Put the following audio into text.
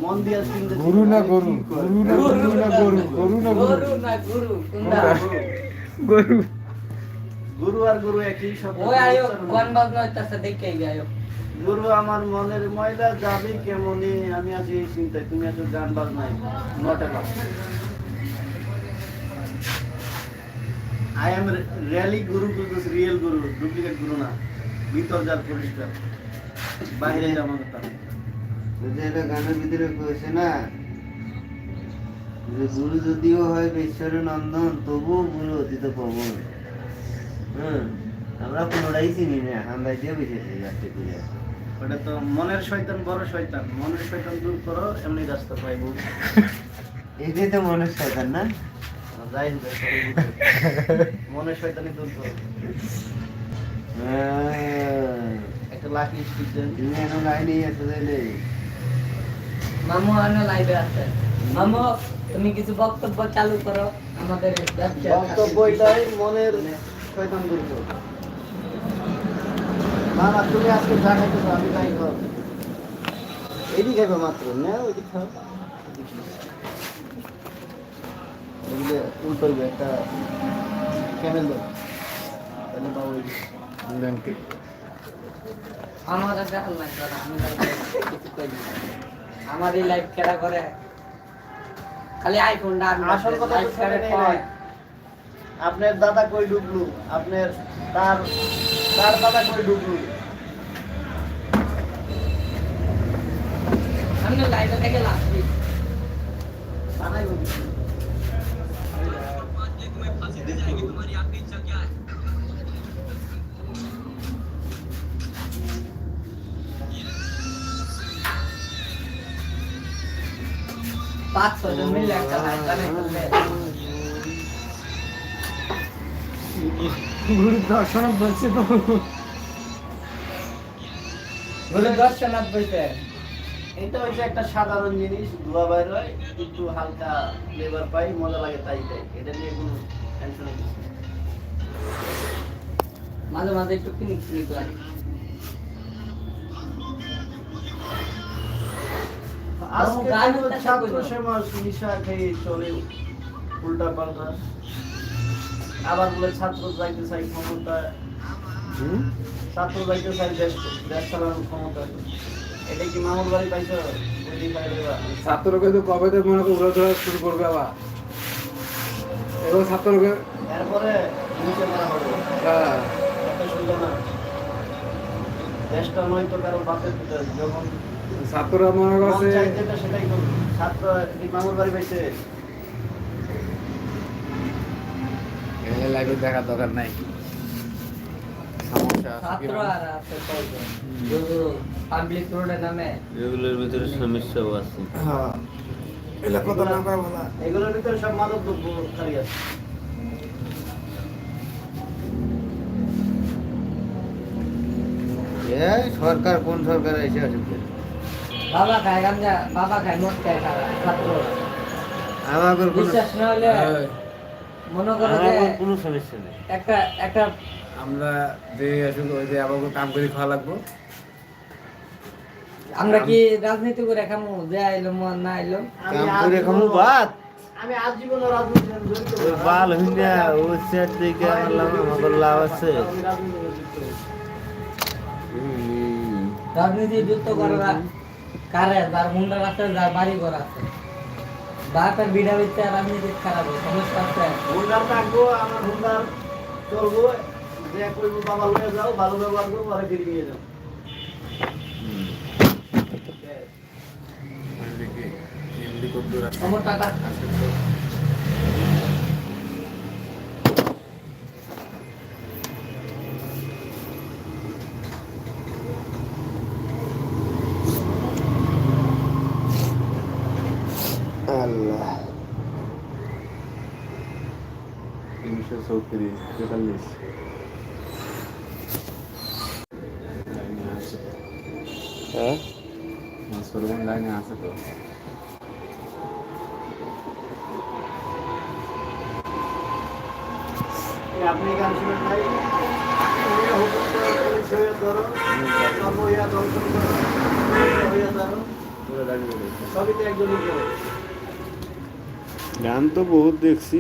মন দিয়া চিন্তা গুরু না গরু, গুরু না গরু না গরু, গরু না গরু, গরু না গুরু কোনটা গরু। গুরু আর গুরু একই শব্দ। ওই আয়ো কোন বাজনা হইতাছে দেখে আয়ো গুরু আমার মনের ময়লা যাবে কেমনে, আমি আছি এই চিন্তায়, তুমি আছো গান বাজনায় নটে বাজ। আই এম রিয়েলি গুরু, কিন্তু রিয়েল গুরু, ডুপ্লিকেট গুরু না। ভিতর যার পরিষ্কার, বাইরে জামা কথা। এটা গানের ভিতরে কয়েছে না যে গুরু যদিও হয় ঈশ্বরের নন্দন, তবুও গুরু অতীত পবন। আমরা কোনোটাই চিনি না, হান্দাই দিয়ে বুঝেছি যাচ্ছে ঘুরে। ওটা তো মনের শয়তান, বড় শয়তান। মনের শয়তান দূর করো, এমনি রাস্তা পাইবো। এটাই তো মনের শয়তান না? যাই হোক, মনের শয়তানি দূর করো। একটা লাকি স্টিক দেন। তুমি এখন লাইনে এসে দিলে মামু আনো লাইভে আছে। মামু তুমি কিছু বক্তব্য চালু করো আমাদের ব্যবসা। বক্তব্য এটাই, মনের শয়তান দূর করো। না না, তুমি আজকে যা খাইতেছো আমি তাই খাও। এইদিকে খাবে মাত্র, না ওইদিকে খাও। এগুলো উল্টো হইবে, একটা ক্যামেল দাও, তাহলে পাবো ওইদিকে। আমাদের দেখার লাগবে না, আমি live এ কিছু করি না। আমার এই লাইভ কেডা করে খালি আইফোনটা আসল কথা তো শুনে নেই নাই। আপনার দাদা কই ঢুকলো, আপনার তার তার দাদা কই ঢুকলো। আমি লাইভে থেকে লাস্ট বানাই বলি। পাঁচ ছজন মিলে একটা লাইভ বানাই করলে গুরু দর্শন বলছে তো। বলে 1090 এটা হচ্ছে একটা সাধারণ জিনিস, ধোয়া বাইর হয়, একটু হালকা ফ্লেভার পাই, মজা লাগে তাই তাই। এটা নিয়ে কোনো টেনশন নেই। মাঝে মাঝে একটু ক্লিক ক্লিক লাগে। আজকে গান তো হইতাছে ছাত্র কইলো। সমাজ নিশা খেয়ে চলে উল্টা পাল্টা। আবার বলে ছাত্র যাইতে চাই ক্ষমতা, ছাত্র যাইতে চাই দেশ, দেশ চালানোর ক্ষমতা। এটা কি মামুর বাড়ি পাইছো? ওইদিকে পাই দেবা। ছাত্রকে তো কবে তো মনে করে উড়ে ধরা শুরু করবে আবার। এবার ছাত্রকে এরপরে নিচে মারা হবে। হ্যাঁ, এত সুন্দর না, দেশটা নয় তো কারো বাপের পিতা। যখন ছাত্ররা মনে মন করছে চাইছে তো সেটাই করবে। ছাত্র কি মামুর বাড়ি পাইছে? এখানে লাইভে দেখার দরকার নাই। সমস্যা আছে কি ছাত্র না? আর আছে কয়জন শুধু পাবলিক রোডে নামে এগুলোর ভিতরে সমস্যাও আছে। হ্যাঁ, এগুলা কত না পাবো না। এগুলোর ভিতরে সব মাদক দ্রব্য খালি আছে। এই সরকার, কোন সরকার এসে আসবে? বাবা খায় গাঞ্জা, বাবা খায় মদ খায় ছাত্র। আমাদের কোনো বিশ্বাস না হলে হ্যাঁ, মনে করো যে আমাদের কোনো সমস্যা নেই। একটা একটা আমরা যে আসলে ওই যে আমাকে কাম করে খাওয়া লাগবো। আমরা কি রাজনীতি করে খামু, যে আইলো মন না আইলো কাম করে খামু ভাত। আমি আজীবন রাজনীতির সাথে জড়িত। ওই বাল হইনা ও সেট থেকে আনলাম, আমাদের লাভ আছে। আমি রাজনীতির সাথে যুক্ত। রাজনীতি যুক্ত করা কারে যার মুন্ডা আছে, যার বাড়ি ঘর আছে। বাপের বিড়া বিচ্ছে রাজনীতি খারাপ সমস্যা আছে। হুন্ডার থাকবো, আমার হুন্ডার চলবো, যে করবো বাবা লয়ে যাও, ভালো ব্যবহার করবো, আর ফিরে নিয়ে যাও। এমনি করতে রাখা আমার টাকা আছে তো। আল্লাহ 334 43 লাইনে আছে। হ্যাঁ, মাসরুম লাইনে আছে তো। আপনি গান শুনেন নাই? তুমি হুকুম করো, পুলিশ হইয়া ধরো, সর্ব হইয়া দর্শন করো, হইয়া ধরো। পুরো দাবি করে সবই তো একজনই করে। গান তো বহুত দেখছি